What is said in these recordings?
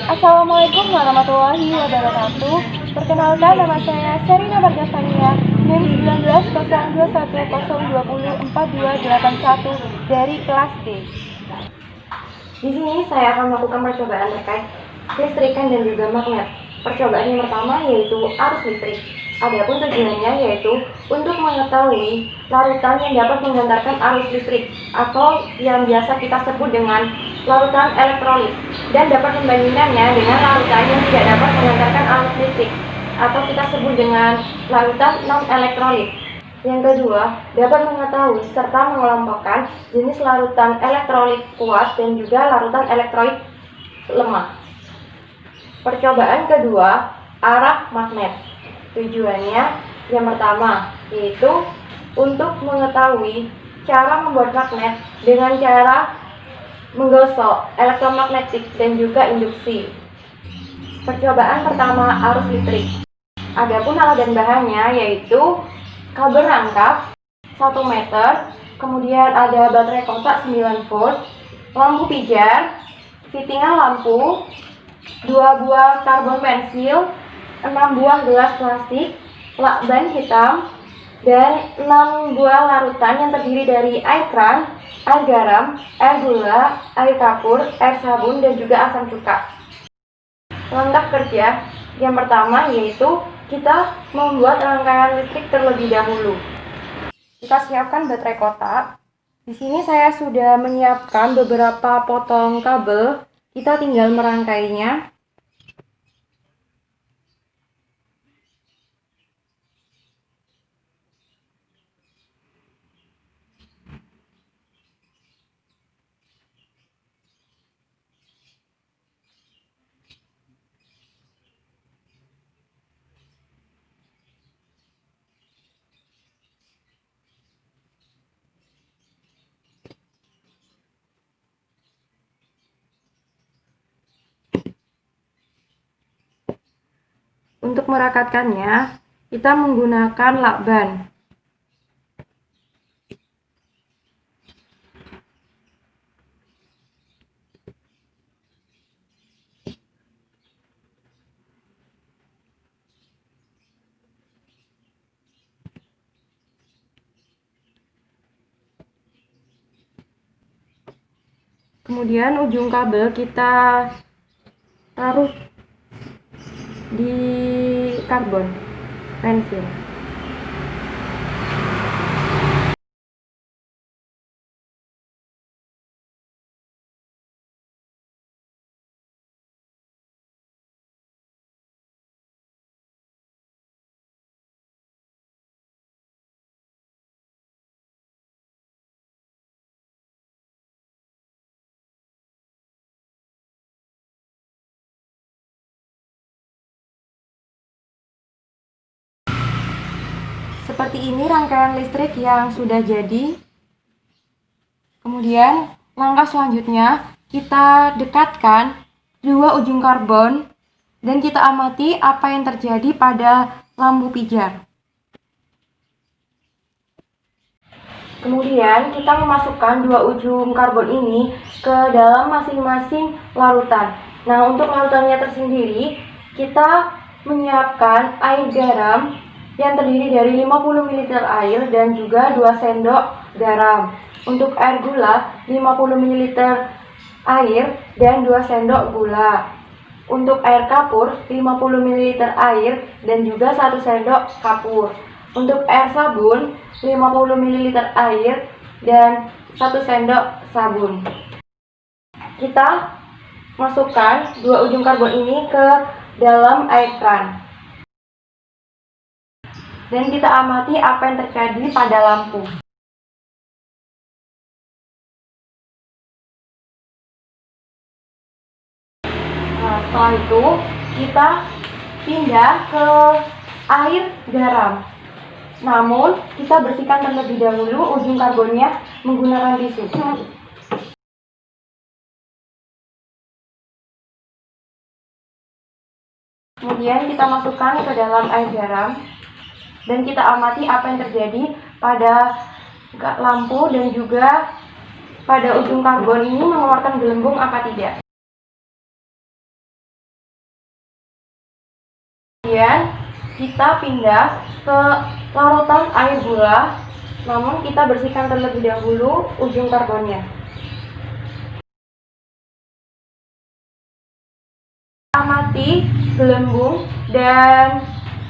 Assalamualaikum warahmatullahi wabarakatuh. Perkenalkan, nama saya Sherina Marjasania, NIM 190120204281 dari kelas D. Di sini saya akan melakukan percobaan terkait listrikan dan juga magnet. Percobaan yang pertama yaitu arus listrik. Adapun tujuannya yaitu untuk mengetahui larutan yang dapat menghantarkan arus listrik atau yang biasa kita sebut dengan larutan elektrolit, dan dapat membandingkannya dengan larutan yang tidak dapat menghantarkan arus listrik atau kita sebut dengan larutan non-elektrolit. Yang kedua, dapat mengetahui serta mengelompokkan jenis larutan elektrolit kuat dan juga larutan elektrolit lemah. Percobaan kedua, arah magnet. Tujuannya yang pertama yaitu untuk mengetahui cara membuat magnet dengan cara menggosok elektromagnetik dan juga induksi. Percobaan pertama, arus listrik. Adapun alat dan bahannya yaitu kabel rangkap 1 meter, kemudian ada baterai kotak 9 volt, lampu pijar, fittingan lampu, 2 buah karbon pensil, 6 buah gelas plastik, lakban hitam, dan 6 buah larutan yang terdiri dari air keran, air garam, air gula, air kapur, air sabun, dan juga asam cuka. Langkah kerja yang pertama yaitu kita membuat rangkaian listrik terlebih dahulu. Kita siapkan baterai kotak. Di sini saya sudah menyiapkan beberapa potong kabel. Kita tinggal merangkainya. Untuk merakatkannya, kita menggunakan lakban. Kemudian ujung kabel kita taruh di karbon pensil. Seperti ini rangkaian listrik yang sudah jadi. Kemudian langkah selanjutnya kita dekatkan 2 ujung karbon dan kita amati apa yang terjadi pada lampu pijar. Kemudian kita memasukkan 2 ujung karbon ini ke dalam masing-masing larutan. Nah, untuk larutannya tersendiri kita menyiapkan air garam yang terdiri dari 50 ml air dan juga 2 sendok garam. Untuk air gula 50 ml air dan 2 sendok gula. Untuk air kapur 50 ml air dan juga 1 sendok kapur. Untuk air sabun 50 ml air dan 1 sendok sabun. Kita masukkan 2 ujung karbon ini ke dalam air keran. Dan kita amati apa yang terjadi pada lampu. Nah, setelah itu kita pindah ke air garam. Namun kita bersihkan terlebih dahulu ujung karbonnya menggunakan tisu. Kemudian kita masukkan ke dalam air garam. Dan kita amati apa yang terjadi pada lampu dan juga pada ujung karbon ini mengeluarkan gelembung apa tidak. Kemudian kita pindah ke larutan air gula, namun kita bersihkan terlebih dahulu ujung karbonnya. Amati gelembung dan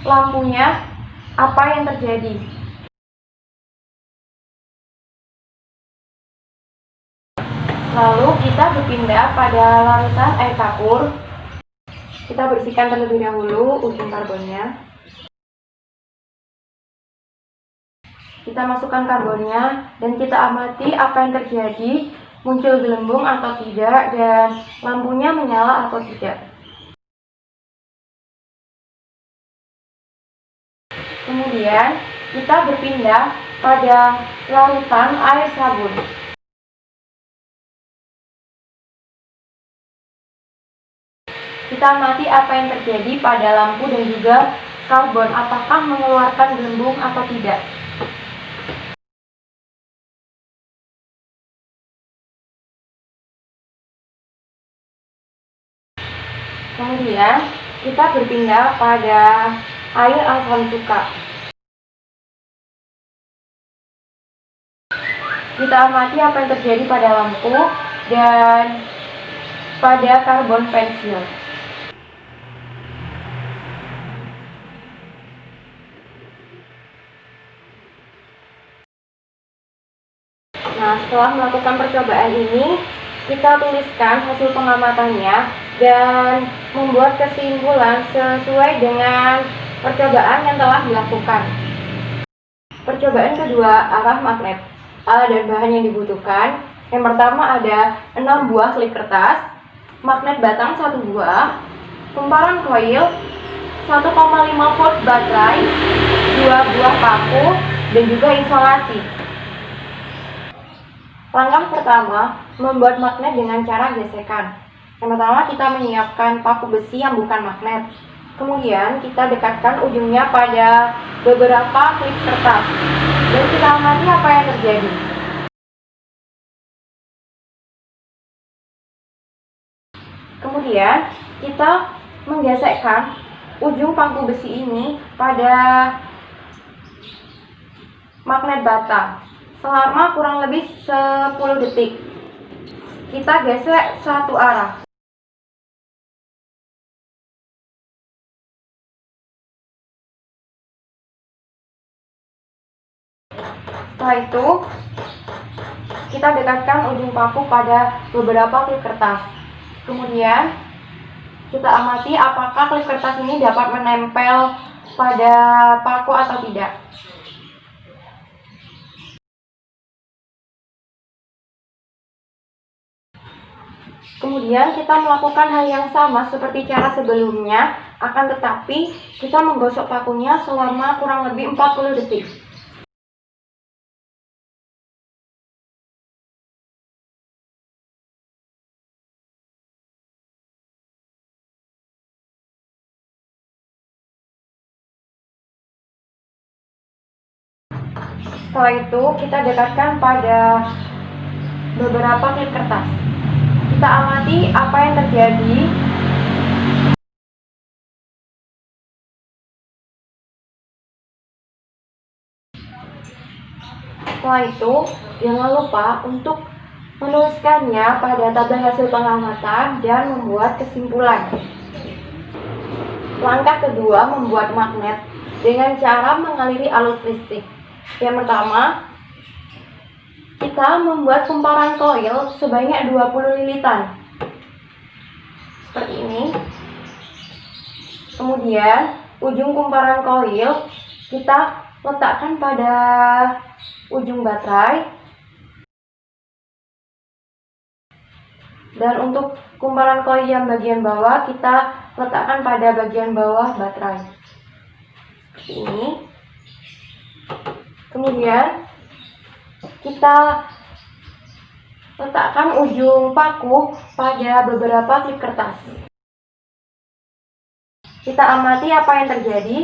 lampunya, apa yang terjadi. Lalu kita berpindah pada larutan air kapur. Kita bersihkan terlebih dahulu ujung karbonnya. Kita masukkan karbonnya dan kita amati apa yang terjadi, muncul gelembung atau tidak, dan lampunya menyala atau tidak. Kemudian kita berpindah pada larutan air sabun. Kita amati apa yang terjadi pada lampu dan juga karbon, apakah mengeluarkan gelembung atau tidak. Kemudian kita berpindah pada air asam cuka. Kita amati apa yang terjadi pada lampu dan pada karbon pensil. Nah, setelah melakukan percobaan ini, kita tuliskan hasil pengamatannya dan membuat kesimpulan sesuai dengan percobaan yang telah dilakukan. Percobaan kedua, arah magnet. Alat dan bahan yang dibutuhkan. Yang pertama ada 6 buah klip kertas, magnet batang 1 buah, kumparan koil, 1,5 volt baterai, 2 buah paku, dan juga isolasi. Langkah pertama, membuat magnet dengan cara gesekan. Yang pertama, kita menyiapkan paku besi yang bukan magnet. Kemudian, kita dekatkan ujungnya pada beberapa klip kertas. Dan kita amati apa yang terjadi. Kemudian, kita menggesekkan ujung paku besi ini pada magnet batang selama kurang lebih 10 detik. Kita gesek satu arah. Setelah itu, kita dekatkan ujung paku pada beberapa klip kertas. Kemudian, kita amati apakah klip kertas ini dapat menempel pada paku atau tidak. Kemudian kita melakukan hal yang sama seperti cara sebelumnya, akan tetapi kita menggosok pakunya selama kurang lebih 40 detik. Setelah itu kita dekatkan pada beberapa klip kertas. Kita amati apa yang terjadi. Setelah itu, jangan lupa untuk menuliskannya pada tabel hasil pengamatan dan membuat kesimpulan. Langkah kedua, membuat magnet dengan cara mengaliri arus listrik. Yang pertama, kita membuat kumparan koil sebanyak 20 lilitan. Seperti ini. Kemudian, ujung kumparan koil kita letakkan pada ujung baterai. Dan untuk kumparan koil yang bagian bawah, kita letakkan pada bagian bawah baterai. Seperti ini. Kemudian, kita letakkan ujung paku pada beberapa klip kertas. Kita amati apa yang terjadi.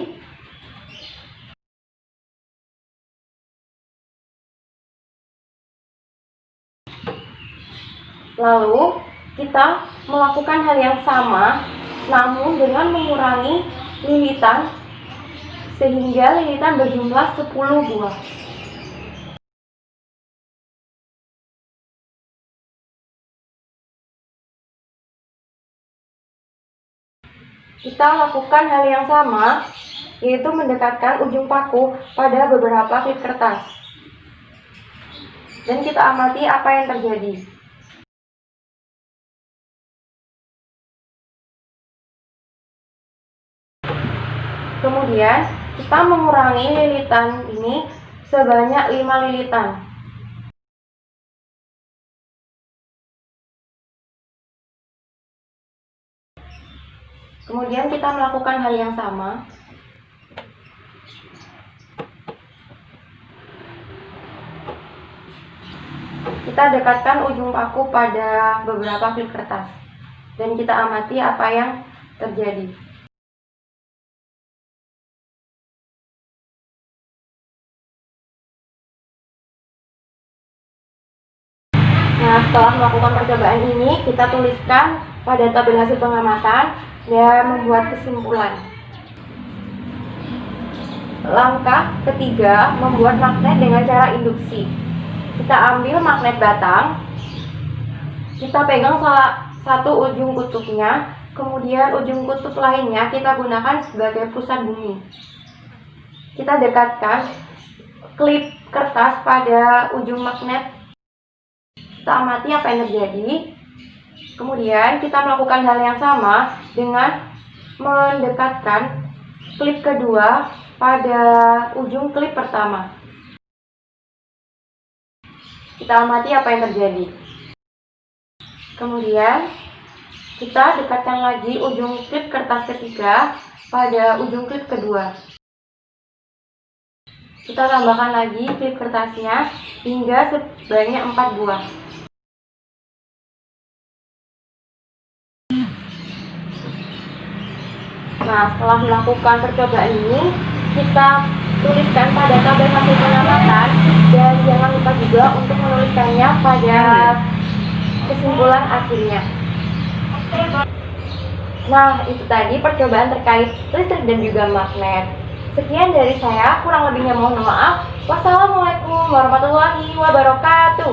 Lalu, kita melakukan hal yang sama, namun dengan mengurangi lilitan sehingga lilitan berjumlah 10 buah. Kita lakukan hal yang sama, yaitu mendekatkan ujung paku pada beberapa klip kertas. Dan kita amati apa yang terjadi. Kemudian, kita mengurangi lilitan ini sebanyak 5 lilitan. Kemudian kita melakukan hal yang sama. Kita dekatkan ujung paku pada beberapa klip kertas. Dan kita amati apa yang terjadi. Nah, setelah melakukan percobaan ini, kita tuliskan pada tabel hasil pengamatan dan membuat kesimpulan. Langkah ketiga, membuat magnet dengan cara induksi. Kita ambil magnet batang, kita pegang salah satu ujung kutubnya, kemudian ujung kutub lainnya kita gunakan sebagai pusat bumi. Kita dekatkan klip kertas pada ujung magnet. Kita amati apa yang terjadi. Kemudian kita melakukan hal yang sama dengan mendekatkan klip kedua pada ujung klip pertama. Kita amati apa yang terjadi. Kemudian kita dekatkan lagi ujung klip kertas ketiga pada ujung klip kedua. Kita tambahkan lagi klip kertasnya hingga sebanyak 4 buah. Nah, setelah melakukan percobaan ini, kita tuliskan pada tabel hasil pengamatan dan jangan lupa juga untuk menuliskannya pada kesimpulan akhirnya. Nah, itu tadi percobaan terkait listrik dan juga magnet. Sekian dari saya, kurang lebihnya mohon maaf. Wassalamualaikum warahmatullahi wabarakatuh.